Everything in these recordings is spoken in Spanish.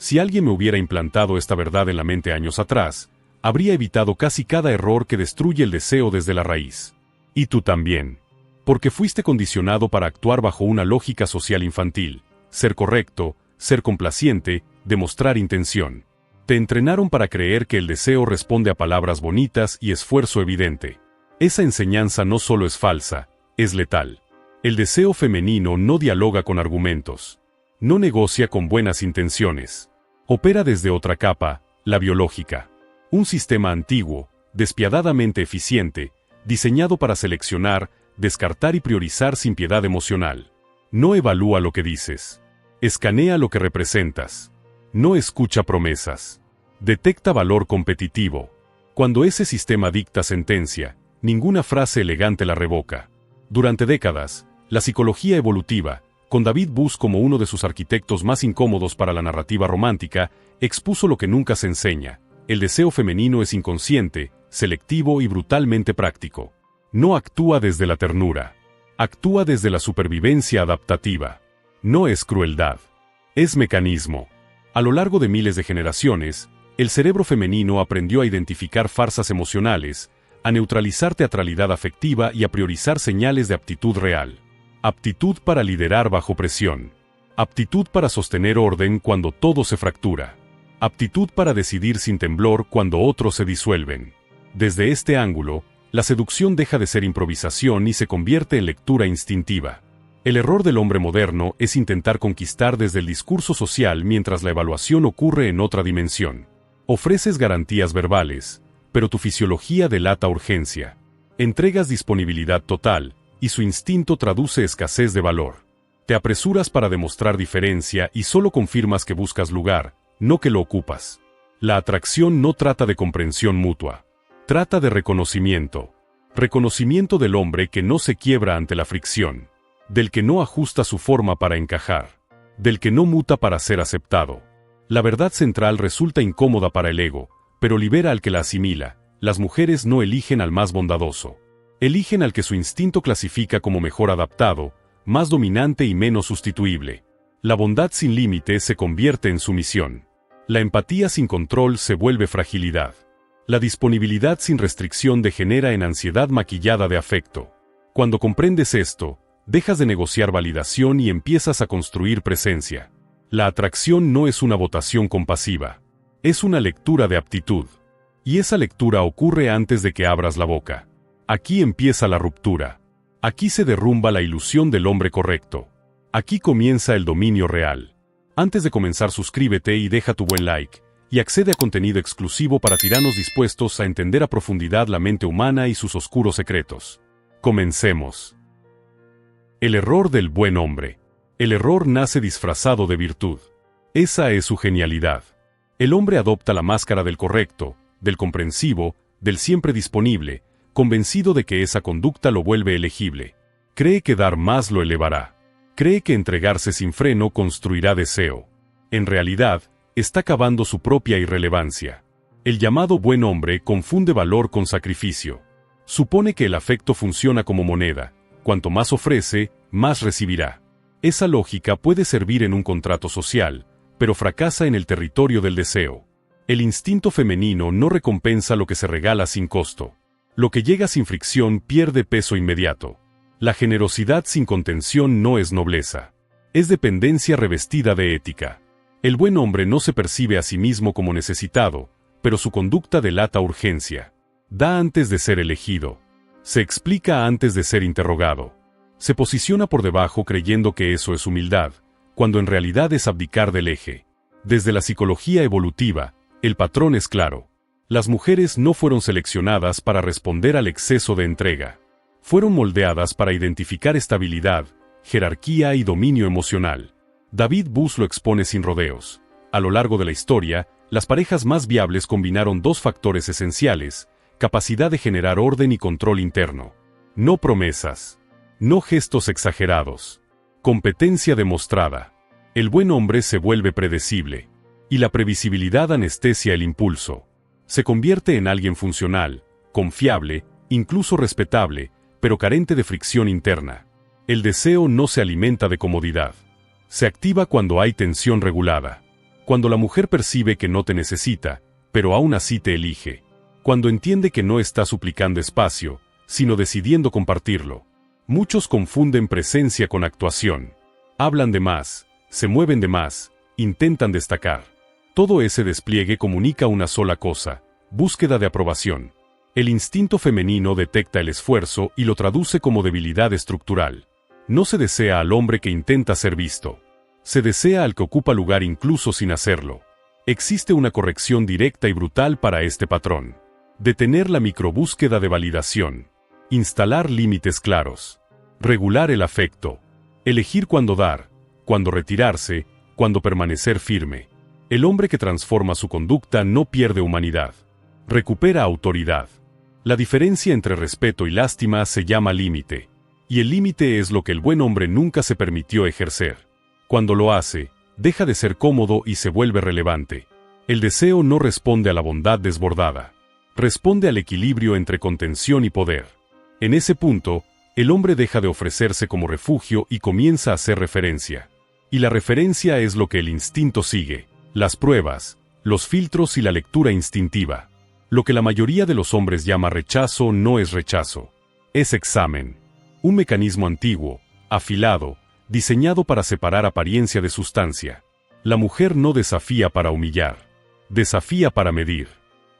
Si alguien me hubiera implantado esta verdad en la mente años atrás, habría evitado casi cada error que destruye el deseo desde la raíz. Y tú también. Porque fuiste condicionado para actuar bajo una lógica social infantil, ser correcto, ser complaciente, demostrar intención. Te entrenaron para creer que el deseo responde a palabras bonitas y esfuerzo evidente. Esa enseñanza no solo es falsa, es letal. El deseo femenino no dialoga con argumentos. No negocia con buenas intenciones. Opera desde otra capa, la biológica. Un sistema antiguo, despiadadamente eficiente, diseñado para seleccionar, descartar y priorizar sin piedad emocional. No evalúa lo que dices. Escanea lo que representas. No escucha promesas. Detecta valor competitivo. Cuando ese sistema dicta sentencia, ninguna frase elegante la revoca. Durante décadas, la psicología evolutiva, con David Buss como uno de sus arquitectos más incómodos para la narrativa romántica, expuso lo que nunca se enseña. El deseo femenino es inconsciente, selectivo y brutalmente práctico. No actúa desde la ternura. Actúa desde la supervivencia adaptativa. No es crueldad. Es mecanismo. A lo largo de miles de generaciones, el cerebro femenino aprendió a identificar farsas emocionales, a neutralizar teatralidad afectiva y a priorizar señales de aptitud real. Aptitud para liderar bajo presión. Aptitud para sostener orden cuando todo se fractura. Aptitud para decidir sin temblor cuando otros se disuelven. Desde este ángulo, la seducción deja de ser improvisación y se convierte en lectura instintiva. El error del hombre moderno es intentar conquistar desde el discurso social mientras la evaluación ocurre en otra dimensión. Ofreces garantías verbales, pero tu fisiología delata urgencia. Entregas disponibilidad total, y su instinto traduce escasez de valor. Te apresuras para demostrar diferencia y solo confirmas que buscas lugar, no que lo ocupas. La atracción no trata de comprensión mutua. Trata de reconocimiento. Reconocimiento del hombre que no se quiebra ante la fricción. Del que no ajusta su forma para encajar. Del que no muta para ser aceptado. La verdad central resulta incómoda para el ego, pero libera al que la asimila. Las mujeres no eligen al más bondadoso. Eligen al que su instinto clasifica como mejor adaptado, más dominante y menos sustituible. La bondad sin límite se convierte en sumisión. La empatía sin control se vuelve fragilidad. La disponibilidad sin restricción degenera en ansiedad maquillada de afecto. Cuando comprendes esto, dejas de negociar validación y empiezas a construir presencia. La atracción no es una votación compasiva. Es una lectura de aptitud. Y esa lectura ocurre antes de que abras la boca. Aquí empieza la ruptura. Aquí se derrumba la ilusión del hombre correcto. Aquí comienza el dominio real. Antes de comenzar, suscríbete y deja tu buen like, y accede a contenido exclusivo para tiranos dispuestos a entender a profundidad la mente humana y sus oscuros secretos. Comencemos. El error del buen hombre. El error nace disfrazado de virtud. Esa es su genialidad. El hombre adopta la máscara del correcto, del comprensivo, del siempre disponible, convencido de que esa conducta lo vuelve elegible. Cree que dar más lo elevará. Cree que entregarse sin freno construirá deseo. En realidad, está cavando su propia irrelevancia. El llamado buen hombre confunde valor con sacrificio. Supone que el afecto funciona como moneda. Cuanto más ofrece, más recibirá. Esa lógica puede servir en un contrato social, pero fracasa en el territorio del deseo. El instinto femenino no recompensa lo que se regala sin costo. Lo que llega sin fricción pierde peso inmediato. La generosidad sin contención no es nobleza. Es dependencia revestida de ética. El buen hombre no se percibe a sí mismo como necesitado, pero su conducta delata urgencia. Da antes de ser elegido. Se explica antes de ser interrogado. Se posiciona por debajo creyendo que eso es humildad, cuando en realidad es abdicar del eje. Desde la psicología evolutiva, el patrón es claro. Las mujeres no fueron seleccionadas para responder al exceso de entrega. Fueron moldeadas para identificar estabilidad, jerarquía y dominio emocional. David Buss lo expone sin rodeos. A lo largo de la historia, las parejas más viables combinaron dos factores esenciales: capacidad de generar orden y control interno. No promesas. No gestos exagerados. Competencia demostrada. El buen hombre se vuelve predecible. Y la previsibilidad anestesia el impulso. Se convierte en alguien funcional, confiable, incluso respetable, pero carente de fricción interna. El deseo no se alimenta de comodidad. Se activa cuando hay tensión regulada. Cuando la mujer percibe que no te necesita, pero aún así te elige. Cuando entiende que no está suplicando espacio, sino decidiendo compartirlo. Muchos confunden presencia con actuación. Hablan de más, se mueven de más, intentan destacar. Todo ese despliegue comunica una sola cosa: búsqueda de aprobación. El instinto femenino detecta el esfuerzo y lo traduce como debilidad estructural. No se desea al hombre que intenta ser visto. Se desea al que ocupa lugar incluso sin hacerlo. Existe una corrección directa y brutal para este patrón. Detener la microbúsqueda de validación. Instalar límites claros. Regular el afecto. Elegir cuándo dar, cuándo retirarse, cuándo permanecer firme. El hombre que transforma su conducta no pierde humanidad. Recupera autoridad. La diferencia entre respeto y lástima se llama límite. Y el límite es lo que el buen hombre nunca se permitió ejercer. Cuando lo hace, deja de ser cómodo y se vuelve relevante. El deseo no responde a la bondad desbordada. Responde al equilibrio entre contención y poder. En ese punto, el hombre deja de ofrecerse como refugio y comienza a hacer referencia. Y la referencia es lo que el instinto sigue: las pruebas, los filtros y la lectura instintiva. Lo que la mayoría de los hombres llama rechazo no es rechazo. Es examen. Un mecanismo antiguo, afilado, diseñado para separar apariencia de sustancia. La mujer no desafía para humillar. Desafía para medir.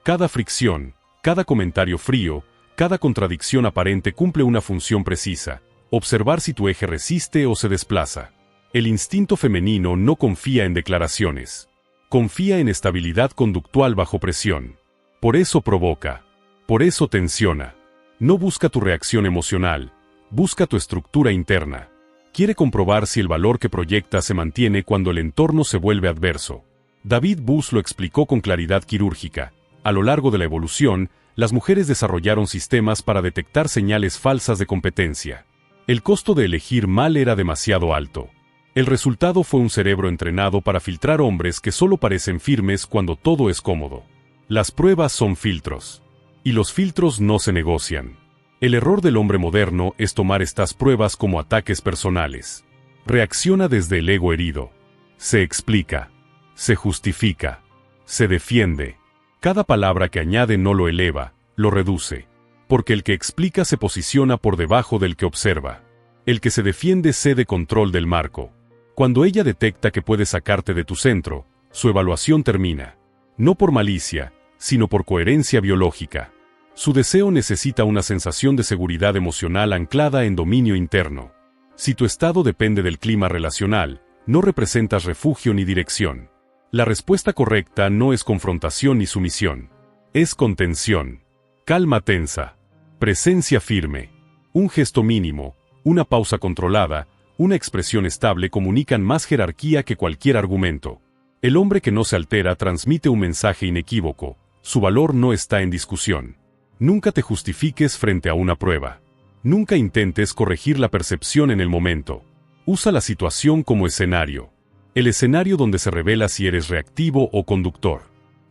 Cada fricción, cada comentario frío, cada contradicción aparente cumple una función precisa: observar si tu eje resiste o se desplaza. El instinto femenino no confía en declaraciones. Confía en estabilidad conductual bajo presión. Por eso provoca. Por eso tensiona. No busca tu reacción emocional, busca tu estructura interna. Quiere comprobar si el valor que proyecta se mantiene cuando el entorno se vuelve adverso. David Buss lo explicó con claridad quirúrgica. A lo largo de la evolución, las mujeres desarrollaron sistemas para detectar señales falsas de competencia. El costo de elegir mal era demasiado alto. El resultado fue un cerebro entrenado para filtrar hombres que solo parecen firmes cuando todo es cómodo. Las pruebas son filtros. Y los filtros no se negocian. El error del hombre moderno es tomar estas pruebas como ataques personales. Reacciona desde el ego herido. Se explica. Se justifica. Se defiende. Cada palabra que añade no lo eleva, lo reduce. Porque el que explica se posiciona por debajo del que observa. El que se defiende cede control del marco. Cuando ella detecta que puede sacarte de tu centro, su evaluación termina. No por malicia, sino por coherencia biológica. Su deseo necesita una sensación de seguridad emocional anclada en dominio interno. Si tu estado depende del clima relacional, no representas refugio ni dirección. La respuesta correcta no es confrontación ni sumisión. Es contención. Calma tensa. Presencia firme. Un gesto mínimo, una pausa controlada, una expresión estable comunican más jerarquía que cualquier argumento. El hombre que no se altera transmite un mensaje inequívoco: su valor no está en discusión. Nunca te justifiques frente a una prueba. Nunca intentes corregir la percepción en el momento. Usa la situación como escenario. El escenario donde se revela si eres reactivo o conductor.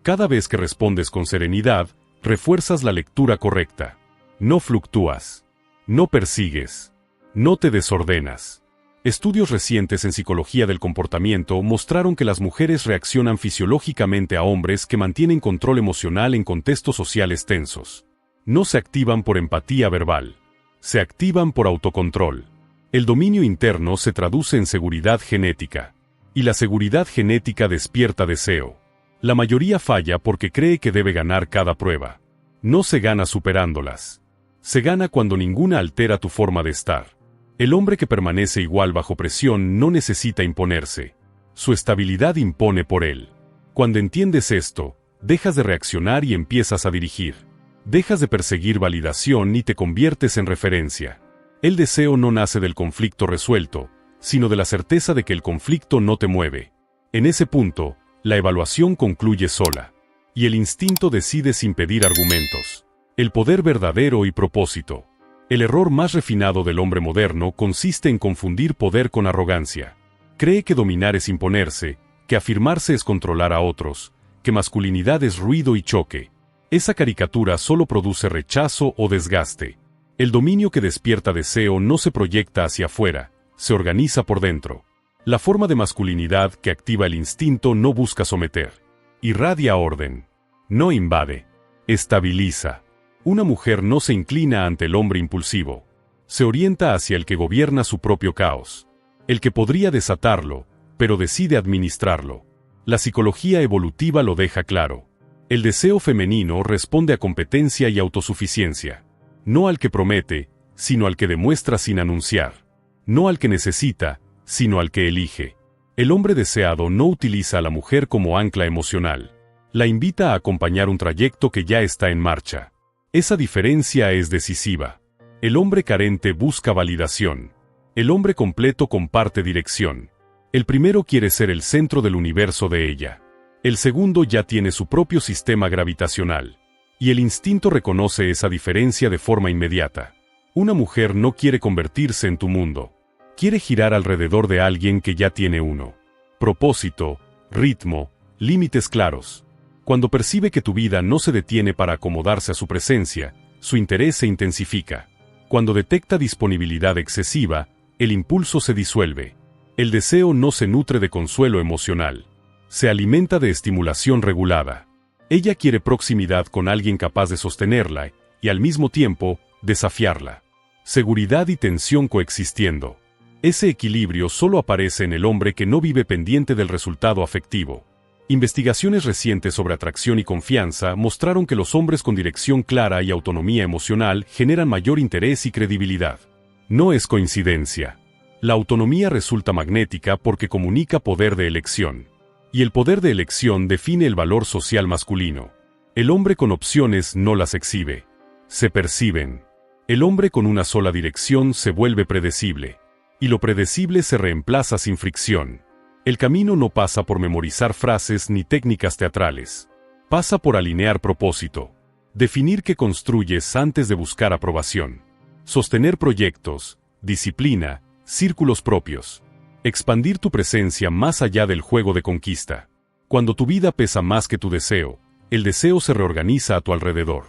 Cada vez que respondes con serenidad, refuerzas la lectura correcta. No fluctúas. No persigues. No te desordenas. Estudios recientes en psicología del comportamiento mostraron que las mujeres reaccionan fisiológicamente a hombres que mantienen control emocional en contextos sociales tensos. No se activan por empatía verbal. Se activan por autocontrol. El dominio interno se traduce en seguridad genética. Y la seguridad genética despierta deseo. La mayoría falla porque cree que debe ganar cada prueba. No se gana superándolas. Se gana cuando ninguna altera tu forma de estar. El hombre que permanece igual bajo presión no necesita imponerse. Su estabilidad impone por él. Cuando entiendes esto, dejas de reaccionar y empiezas a dirigir. Dejas de perseguir validación y te conviertes en referencia. El deseo no nace del conflicto resuelto, sino de la certeza de que el conflicto no te mueve. En ese punto, la evaluación concluye sola. Y el instinto decide sin pedir argumentos. El poder verdadero y propósito. El error más refinado del hombre moderno consiste en confundir poder con arrogancia. Cree que dominar es imponerse, que afirmarse es controlar a otros, que masculinidad es ruido y choque. Esa caricatura solo produce rechazo o desgaste. El dominio que despierta deseo no se proyecta hacia afuera, se organiza por dentro. La forma de masculinidad que activa el instinto no busca someter. Irradia orden. No invade. Estabiliza. Una mujer no se inclina ante el hombre impulsivo. Se orienta hacia el que gobierna su propio caos. El que podría desatarlo, pero decide administrarlo. La psicología evolutiva lo deja claro. El deseo femenino responde a competencia y autosuficiencia. No al que promete, sino al que demuestra sin anunciar. No al que necesita, sino al que elige. El hombre deseado no utiliza a la mujer como ancla emocional. La invita a acompañar un trayecto que ya está en marcha. Esa diferencia es decisiva. El hombre carente busca validación. El hombre completo comparte dirección. El primero quiere ser el centro del universo de ella. El segundo ya tiene su propio sistema gravitacional. Y el instinto reconoce esa diferencia de forma inmediata. Una mujer no quiere convertirse en tu mundo. Quiere girar alrededor de alguien que ya tiene uno. Propósito, ritmo, límites claros. Cuando percibe que tu vida no se detiene para acomodarse a su presencia, su interés se intensifica. Cuando detecta disponibilidad excesiva, el impulso se disuelve. El deseo no se nutre de consuelo emocional. Se alimenta de estimulación regulada. Ella quiere proximidad con alguien capaz de sostenerla y, al mismo tiempo, desafiarla. Seguridad y tensión coexistiendo. Ese equilibrio solo aparece en el hombre que no vive pendiente del resultado afectivo. Investigaciones recientes sobre atracción y confianza mostraron que los hombres con dirección clara y autonomía emocional generan mayor interés y credibilidad. No es coincidencia. La autonomía resulta magnética porque comunica poder de elección. Y el poder de elección define el valor social masculino. El hombre con opciones no las exhibe. Se perciben. El hombre con una sola dirección se vuelve predecible. Y lo predecible se reemplaza sin fricción. El camino no pasa por memorizar frases ni técnicas teatrales. Pasa por alinear propósito. Definir qué construyes antes de buscar aprobación. Sostener proyectos, disciplina, círculos propios. Expandir tu presencia más allá del juego de conquista. Cuando tu vida pesa más que tu deseo, el deseo se reorganiza a tu alrededor.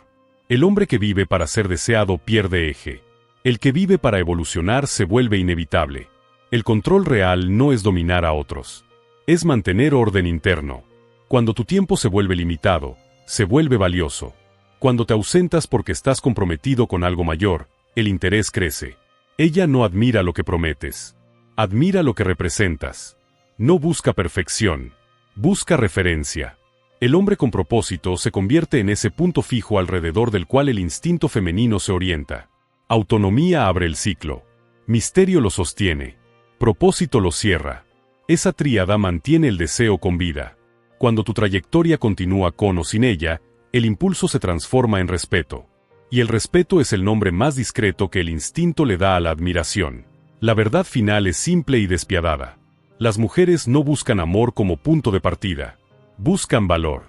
El hombre que vive para ser deseado pierde eje. El que vive para evolucionar se vuelve inevitable. El control real no es dominar a otros. Es mantener orden interno. Cuando tu tiempo se vuelve limitado, se vuelve valioso. Cuando te ausentas porque estás comprometido con algo mayor, el interés crece. Ella no admira lo que prometes. Admira lo que representas. No busca perfección. Busca referencia. El hombre con propósito se convierte en ese punto fijo alrededor del cual el instinto femenino se orienta. Autonomía abre el ciclo. Misterio lo sostiene. Propósito lo cierra. Esa tríada mantiene el deseo con vida. Cuando tu trayectoria continúa con o sin ella, el impulso se transforma en respeto. Y el respeto es el nombre más discreto que el instinto le da a la admiración. La verdad final es simple y despiadada. Las mujeres no buscan amor como punto de partida. Buscan valor.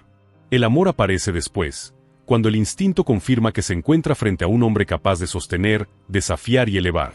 El amor aparece después, cuando el instinto confirma que se encuentra frente a un hombre capaz de sostener, desafiar y elevar.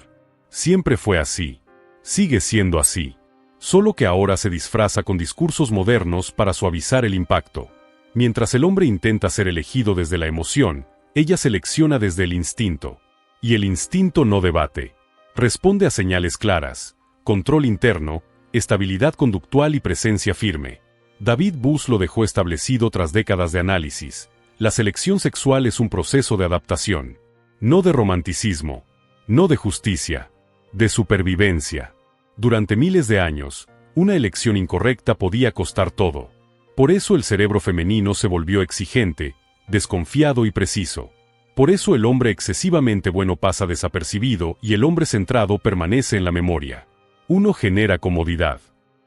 Siempre fue así. Sigue siendo así. Solo que ahora se disfraza con discursos modernos para suavizar el impacto. Mientras el hombre intenta ser elegido desde la emoción, ella selecciona desde el instinto. Y el instinto no debate. Responde a señales claras, control interno, estabilidad conductual y presencia firme. David Buss lo dejó establecido tras décadas de análisis. La selección sexual es un proceso de adaptación. No de romanticismo. No de justicia. De supervivencia. Durante miles de años, una elección incorrecta podía costar todo. Por eso el cerebro femenino se volvió exigente, desconfiado y preciso. Por eso el hombre excesivamente bueno pasa desapercibido y el hombre centrado permanece en la memoria. Uno genera comodidad.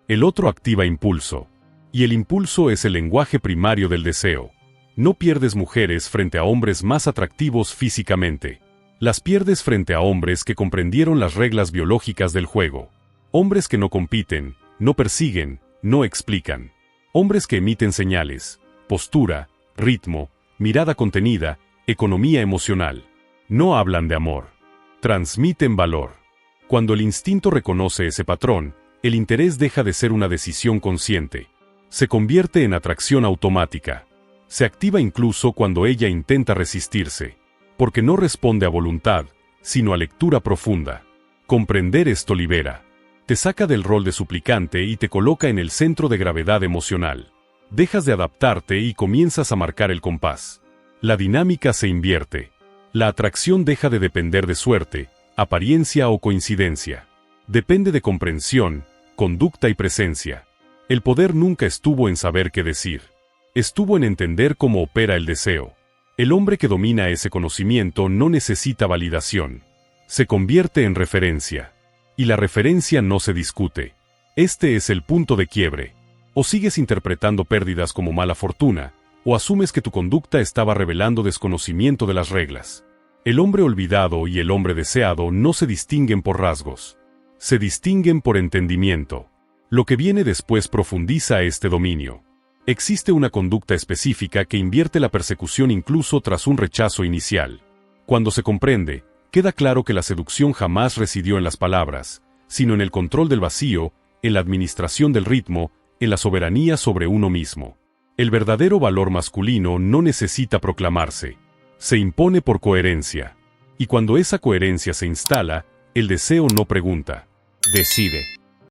El otro activa impulso. Y el impulso es el lenguaje primario del deseo. No pierdes mujeres frente a hombres más atractivos físicamente. Las pierdes frente a hombres que comprendieron las reglas biológicas del juego. Hombres que no compiten, no persiguen, no explican. Hombres que emiten señales, postura, ritmo, mirada contenida, economía emocional. No hablan de amor. Transmiten valor. Cuando el instinto reconoce ese patrón, el interés deja de ser una decisión consciente. Se convierte en atracción automática. Se activa incluso cuando ella intenta resistirse. Porque no responde a voluntad, sino a lectura profunda. Comprender esto libera. Te saca del rol de suplicante y te coloca en el centro de gravedad emocional. Dejas de adaptarte y comienzas a marcar el compás. La dinámica se invierte. La atracción deja de depender de suerte, apariencia o coincidencia. Depende de comprensión, conducta y presencia. El poder nunca estuvo en saber qué decir. Estuvo en entender cómo opera el deseo. El hombre que domina ese conocimiento no necesita validación. Se convierte en referencia. Y la referencia no se discute. Este es el punto de quiebre. O sigues interpretando pérdidas como mala fortuna, o asumes que tu conducta estaba revelando desconocimiento de las reglas. El hombre olvidado y el hombre deseado no se distinguen por rasgos. Se distinguen por entendimiento. Lo que viene después profundiza este dominio. Existe una conducta específica que invierte la persecución incluso tras un rechazo inicial. Cuando se comprende, queda claro que la seducción jamás residió en las palabras, sino en el control del vacío, en la administración del ritmo, en la soberanía sobre uno mismo. El verdadero valor masculino no necesita proclamarse. Se impone por coherencia. Y cuando esa coherencia se instala, el deseo no pregunta. Decide.